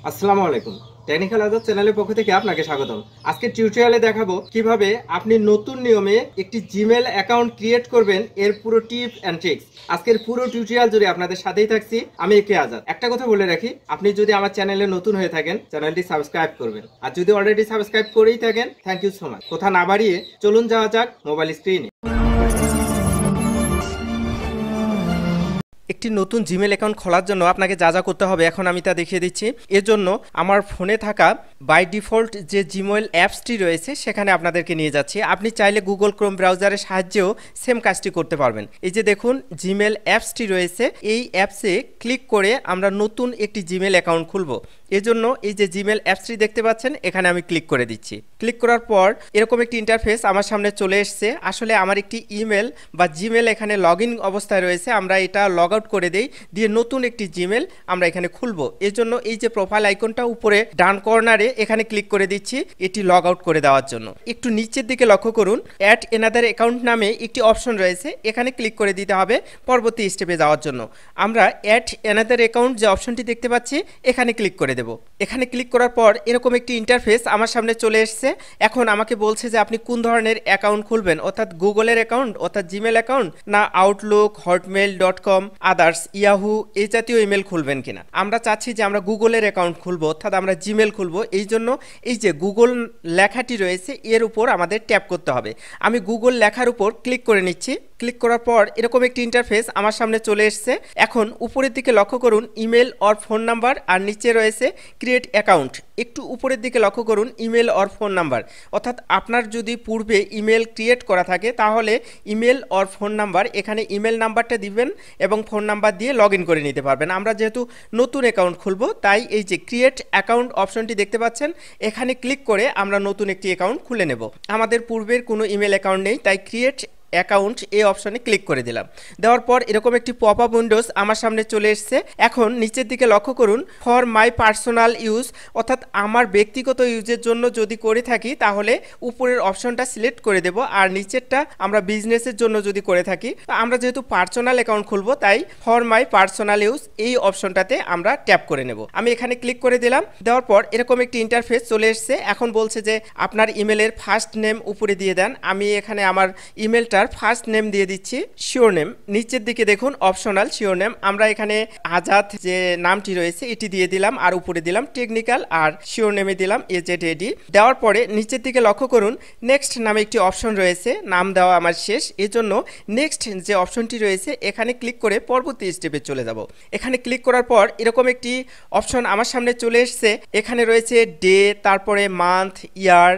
আসসালামু আলাইকুম। টেকনিক্যাল আজাদ চ্যানেলের পক্ষ থেকে আপনাকে স্বাগতম। আজকে টিউটোরিয়ালে দেখাবো কিভাবে আপনি নতুন নিয়মে একটি জিমেল অ্যাকাউন্ট ক্রিয়েট করবেন, এর পুরো টিপস এন্ড ট্রিক্স। আজকের পুরো টিউটোরিয়াল জুড়ে আপনাদের সাথেই থাকছি আমি একে আজাদ। একটা কথা বলে রাখি, আপনি যদি আমার চ্যানেলে নতুন হয়ে থাকেন চ্যানেলটি সাবস্ক্রাইব করবেন, আর যদি অলরেডি সাবস্ক্রাইব করেই থাকেন থ্যাংক ইউ সো মাচ। কথা না বাড়িয়ে চলুন যাওয়া যাক মোবাইল স্ক্রিনে। একটি নতুন জিমেল অ্যাকাউন্ট খোলার জন্য আপনাকে যা যা করতে হবে এখন আমি তা দেখিয়ে দিচ্ছি। এর জন্য আমার ফোনে থাকা বাই ডিফল্ট যে জিমেল অ্যাপসটি রয়েছে সেখানে আপনাদেরকে নিয়ে যাচ্ছি। আপনি চাইলে গুগল ক্রোম ব্রাউজারের সাহায্যেও সেম কাজটি করতে পারবেন। এই যে দেখুন জিমেল অ্যাপসটি রয়েছে, এই অ্যাপসে ক্লিক করে আমরা নতুন একটি জিমেল অ্যাকাউন্ট খুলব। এজন্য এই যে জিমেল অ্যাপসটি দেখতে পাচ্ছেন এখানে আমি ক্লিক করে দিচ্ছি। ক্লিক করার পর এরকম একটি ইন্টারফেস আমার সামনে চলে এসছে। আসলে আমার একটি ইমেল বা জিমেল এখানে লগ ইন অবস্থায় রয়েছে, আমরা এটা লগ আউট করে দেই, দিয়ে নতুন একটি জিমেল আমরা এখানে খুলবো। এর জন্য এই যে প্রোফাইল আইকনটা উপরে ডান কর্নারে এখানে ক্লিক করে দিচ্ছি এটি লগ আউট করে দেওয়ার জন্য। একটু নিচের দিকে লক্ষ্য করুন, অ্যাড এনাদার অ্যাকাউন্ট নামে একটি অপশন রয়েছে, এখানে ক্লিক করে দিতে হবে পরবর্তী স্টেপে যাওয়ার জন্য। আমরা অ্যাড এনাদার অ্যাকাউন্ট যে অপশনটি দেখতে পাচ্ছি এখানে ক্লিক করে দেব। এখানে ক্লিক করার পর এরকম একটি ইন্টারফেস আমার সামনে চলে এসছে। এখন আমাকে বলছে যে আপনি কোন ধরনের অ্যাকাউন্ট খুলবেন, অর্থাৎ গুগলের অ্যাকাউন্ট অর্থাৎ জিমেল অ্যাকাউন্ট, না আউটলুক, hotmail.com, আদার্স, ইয়াহু এই জাতীয় ইমেল খুলবেন কিনা। আমরা চাচ্ছি যে আমরা গুগলের অ্যাকাউন্ট খুলবো, অর্থাৎ আমরা জিমেল খুলবো। এই জন্য এই যে গুগল লেখাটি রয়েছে এর উপর আমাদের ট্যাপ করতে হবে। আমি গুগল লেখার উপর ক্লিক করে নিচ্ছি। ক্লিক করার পর এরকম একটি ইন্টারফেস আমার সামনে চলে এসছে। এখন উপরের দিকে লক্ষ্য করুন ইমেল অর ফোন নাম্বার, আর নিচে রয়েছে ক্রিয়েট অ্যাকাউন্ট। একটু উপরের দিকে লক্ষ্য করুন ইমেল অর ফোন নাম্বার, অর্থাৎ আপনার যদি পূর্বে ইমেল ক্রিয়েট করা থাকে তাহলে ইমেল অর ফোন নাম্বার, এখানে ইমেল নাম্বারটা দিবেন এবং ফোন নাম্বার দিয়ে লগ ইন করে নিতে পারবেন। আমরা যেহেতু নতুন অ্যাকাউন্ট খুলবো তাই এই যে ক্রিয়েট অ্যাকাউন্ট অপশনটি দেখতে পাচ্ছেন এখানে ক্লিক করে আমরা নতুন একটি অ্যাকাউন্ট খুলে নেব। আমাদের পূর্বের কোনো ইমেল অ্যাকাউন্ট নেই, তাই ক্রিয়েট অ্যাকাউন্ট এই অপশনে ক্লিক করে দিলাম। দেওয়ার পর এরকম একটি পপ আপ উইন্ডোজ আমার সামনে চলে এসছে। এখন নিচের দিকে লক্ষ্য করুন ফর মাই পার্সোনাল ইউজ, অর্থাৎ আমার ব্যক্তিগত ইউজের জন্য যদি করে থাকি তাহলে উপরের অপশনটা সিলেক্ট করে দেব, আর নিচেরটা আমরা বিজনেসের জন্য যদি করে থাকি, আমরা যেহেতু পার্সোনাল অ্যাকাউন্ট খুলবো তাই ফর মাই পার্সোনাল ইউজ এই অপশনটাতে আমরা ট্যাপ করে নেব। আমি এখানে ক্লিক করে দিলাম। দেওয়ার পর এরকম একটি ইন্টারফেস চলে এসছে। এখন বলছে যে আপনার ইমেলের ফার্স্ট নেম উপরে দিয়ে দেন। আমি এখানে আমার ইমেলটা ফার্স্ট নেম দিয়ে দিচ্ছি শিওর নেম। নিচের দিকে দেখুন অপশনাল শিওর নেম, আমরা এখানে আজাদ যে নামটি রয়েছে এটি দিয়ে দিলাম, আর উপরে দিলাম টেকনিক্যাল, আর শিওর নেমে দিলাম AZAD। দেওয়ার পরে নিচের দিকে লক্ষ্য করুন নেক্সট নামে একটি অপশন রয়েছে, নাম দেওয়া আমার শেষ, এজন্য নেক্সট যে অপশনটি রয়েছে এখানে ক্লিক করে পরবর্তী স্টেপে চলে যাব। এখানে ক্লিক করার পর এরকম একটি অপশন আমার সামনে চলে এসছে। এখানে রয়েছে ডে, তারপরে মান্থ, ইয়ার,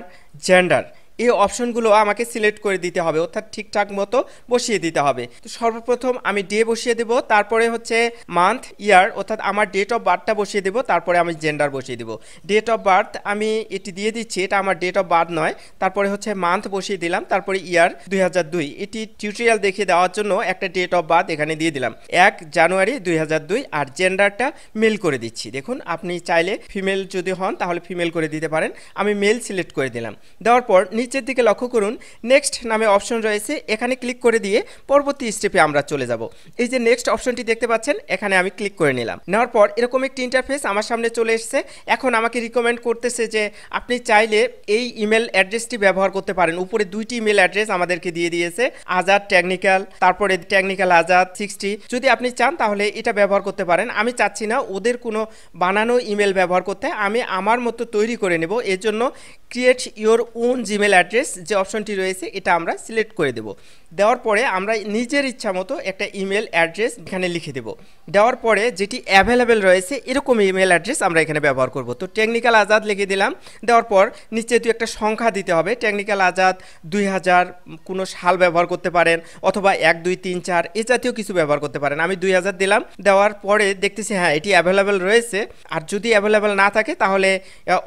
জেন্ডার। এই অপশনগুলো আমাকে সিলেক্ট করে দিতে হবে, অর্থাৎ ঠিকঠাক মতো বসিয়ে দিতে হবে। তো সর্বপ্রথম আমি ডে বসিয়ে দেব, তারপরে হচ্ছে মান্থ, ইয়ার অর্থাৎ আমার ডেট অফ বার্থটা বসিয়ে দেব, তারপরে আমি জেন্ডার বসিয়ে দেব। ডেট অফ বার্থ আমি এটি দিয়ে দিচ্ছি, এটা আমার ডেট অফ বার্থ নয়। তারপরে হচ্ছে মান্থ বসিয়ে দিলাম, তারপরে ইয়ার 2002, এটি টিউটোরিয়াল দেখিয়ে দেওয়ার জন্য একটা ডেট অফ বার্থ এখানে দিয়ে দিলাম 1 জানুয়ারি 2002, আর জেন্ডারটা মেল করে দিচ্ছি। দেখুন আপনি চাইলে ফিমেল যদি হন তাহলে ফিমেল করে দিতে পারেন, আমি মেল সিলেক্ট করে দিলাম। দেওয়ার পর নিচের দিকে লক্ষ্য করুন নেক্সট নামে অপশন রয়েছে, এখানে ক্লিক করে দিয়ে পরবর্তী স্টেপে আমরা চলে যাব। এই যে নেক্সট অপশনটি দেখতে পাচ্ছেন এখানে আমি ক্লিক করে নিলাম। নেওয়ার পর এরকম একটি ইন্টারফেস আমার সামনে চলে এসেছে। এখন আমাকে রিকমেন্ড করতেছে যে আপনি চাইলে এই ইমেল অ্যাড্রেসটি ব্যবহার করতে পারেন। উপরে দুইটি ইমেল অ্যাড্রেস আমাদেরকে দিয়ে দিয়েছে, আজাদ টেকনিক্যাল, তারপরে টেকনিক্যাল আজাদ 60। যদি আপনি চান তাহলে এটা ব্যবহার করতে পারেন। আমি চাচ্ছি না ওদের কোনো বানানো ইমেল ব্যবহার করতে, আমি আমার মতো তৈরি করে নেব। এর জন্য create your own Gmail address যে অপশনটি রয়েছে এটা আমরা সিলেক্ট করে দেব। দেওয়ার পরে আমরা নিজের ইচ্ছা মতো একটা ইমেল অ্যাড্রেস এখানে লিখে দেব। দেওয়ার পরে যেটি অ্যাভেলেবেল রয়েছে এরকম ইমেল অ্যাড্রেস আমরা এখানে ব্যবহার করব। তো টেকনিক্যাল আজাদ লিখে দিলাম। দেওয়ার পর নিচে দু একটা সংখ্যা দিতে হবে। টেকনিক্যাল আজাদ 2000 কোনো সাল ব্যবহার করতে পারেন, অথবা 1 2 3 4 এ জাতীয় কিছু ব্যবহার করতে পারেন। আমি 2000 দিলাম। দেওয়ার পরে দেখতেছি হ্যাঁ এটি অ্যাভেলেবেল রয়েছে, আর যদি অ্যাভেলেবেল না থাকে তাহলে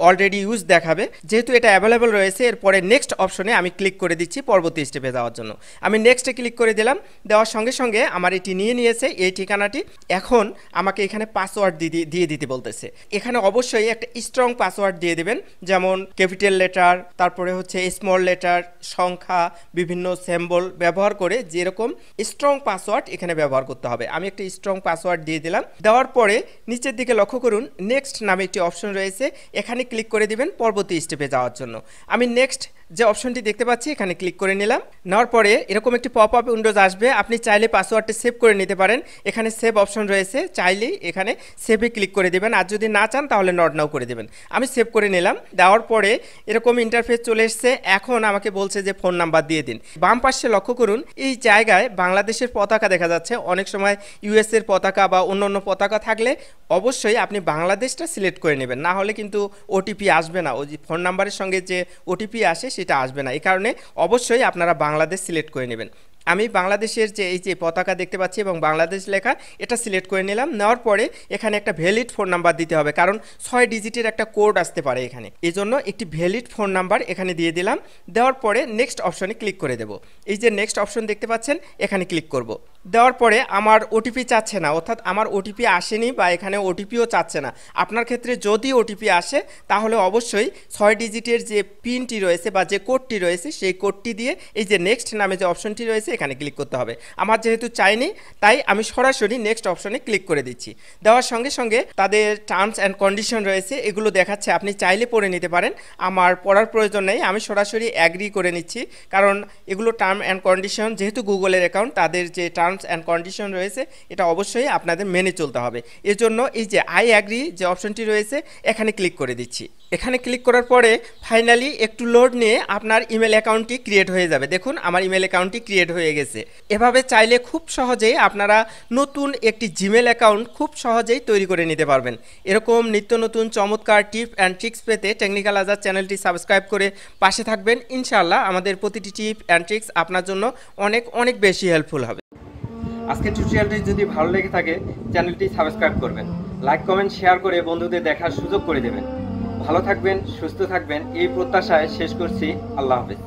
অলরেডি ইউজ দেখাবে। যেহেতু এটা অ্যাভেলেবেল রয়েছে এরপরে নেক্সট নেক্সট অপশনে আমি ক্লিক করে দিচ্ছি পরবর্তী স্টেপে যাওয়ার জন্য। আমি নেক্সটে ক্লিক করে দিলাম, দেওয়ার সঙ্গে সঙ্গে আমার এটি নিয়ে নিয়েছে এই ঠিকানাটি। এখন আমাকে এখানে পাসওয়ার্ড দিয়ে দিতে বলতেছে। এখানে অবশ্যই একটা স্ট্রং পাসওয়ার্ড দিয়ে দেবেন, যেমন ক্যাপিটাল লেটার, তারপরে হচ্ছে স্মল লেটার, সংখ্যা, বিভিন্ন সিম্বল ব্যবহার করে যেরকম স্ট্রং পাসওয়ার্ড এখানে ব্যবহার করতে হবে। আমি একটা স্ট্রং পাসওয়ার্ড দিয়ে দিলাম। দেওয়ার পরে নিচের দিকে লক্ষ্য করুন, নেক্সট নামে একটি অপশন রয়েছে, এখানে ক্লিক করে দিবেন পরবর্তী স্টেপে যাওয়ার জন্য। আমি নেক্সট যে অপশনটি দেখতে পাচ্ছি এখানে ক্লিক করে নিলাম। নেওয়ার পরে এরকম একটি পপ আপ উইন্ডোজ আসবে। আপনি চাইলে পাসওয়ার্ডটি সেভ করে নিতে পারেন, এখানে সেভ অপশন রয়েছে, চাইলেই এখানে সেভে ক্লিক করে দেবেন, আর যদি না চান তাহলে নট নাও করে দেবেন। আমি সেভ করে নিলাম। দেওয়ার পরে এরকম ইন্টারফেস চলে এসছে। এখন আমাকে বলছে যে ফোন নাম্বার দিয়ে দিন। বাম পাশে লক্ষ্য করুন, এই জায়গায় বাংলাদেশের পতাকা দেখা যাচ্ছে। অনেক সময় ইউএস এর পতাকা বা অন্য পতাকা থাকলে অবশ্যই আপনি বাংলাদেশটা সিলেক্ট করে নেবেন, না হলে কিন্তু ওটিপি আসবে না। ওই ফোন নাম্বারের সঙ্গে যে ওটিপি আসে সেটা আসবে না। এই কারণে অবশ্যই আপনারা বাংলাদেশ সিলেক্ট করে নেবেন। আমি বাংলাদেশের যে এই যে পতাকা দেখতে পাচ্ছি এবং বাংলাদেশ লেখা, এটা সিলেক্ট করে নিলাম। নেওয়ার পরে এখানে একটা ভ্যালিড ফোন নাম্বার দিতে হবে, কারণ 6 ডিজিটের একটা কোড আসতে পারে এখানে। এই জন্য একটি ভ্যালিড ফোন নাম্বার এখানে দিয়ে দিলাম। দেওয়ার পরে নেক্সট অপশনে ক্লিক করে দেব। এই যে নেক্সট অপশন দেখতে পাচ্ছেন, এখানে ক্লিক করব। দেওয়ার পরে আমার ওটিপি চাচ্ছে না, অর্থাৎ আমার ওটিপি আসেনি বা এখানে ওটিপিও চাচ্ছে না। আপনার ক্ষেত্রে যদি ওটিপি আসে তাহলে অবশ্যই 6 ডিজিটের যে পিনটি রয়েছে বা যে কোডটি রয়েছে সেই কোডটি দিয়ে এই যে নেক্সট নামে যে অপশনটি রয়েছে এখানে ক্লিক করতে হবে। আমার যেহেতু চাইনি তাই আমি সরাসরি নেক্সট অপশনে ক্লিক করে দিচ্ছি। দেওয়ার সঙ্গে সঙ্গে তাদের টার্মস অ্যান্ড কন্ডিশন রয়েছে, এগুলো দেখাচ্ছে, আপনি চাইলে পড়ে নিতে পারেন। আমার পড়ার প্রয়োজন নেই, আমি সরাসরি অ্যাগ্রি করে নিচ্ছি, কারণ এগুলো টার্ম অ্যান্ড কন্ডিশন, যেহেতু গুগলের অ্যাকাউন্ট, তাদের যে টার্মস অ্যান্ড কন্ডিশন রয়েছে এটা অবশ্যই আপনাদের মেনে চলতে হবে। এজন্য এই যে আই অ্যাগ্রি যে অপশনটি রয়েছে এখানে ক্লিক করে দিচ্ছি। এখানে ক্লিক করার পরে ফাইনালি একটু লোড নিয়ে আপনার ইমেল অ্যাকাউন্টটি ক্রিয়েট হয়ে যাবে। দেখুন আমার ইমেল অ্যাকাউন্টটি ক্রিয়েট হয়ে গেছে। এভাবে চাইলে খুব সহজেই আপনারা নতুন একটি জিমেল অ্যাকাউন্ট খুব সহজেই তৈরি করে নিতে পারবেন। এরকম নিত্য নতুন চমৎকার টিপ অ্যান্ড ট্রিক্স পেতে টেকনিক্যাল আজাদ চ্যানেলটি সাবস্ক্রাইব করে পাশে থাকবেন। ইনশাআল্লাহ আমাদের প্রতিটি টিপ অ্যান্ড ট্রিক্স আপনার জন্য অনেক বেশি হেল্পফুল হবে। আজকের টিউটোরিয়ালটি যদি ভালো লেগে থাকে চ্যানেলটি সাবস্ক্রাইব করবেন, লাইক কমেন্ট শেয়ার করে বন্ধুদের দেখার সুযোগ করে দেবেন। ভালো থাকবেন, সুস্থ থাকবেন, এই প্রত্যাশায় শেষ করছি। আল্লাহ হাফেজ।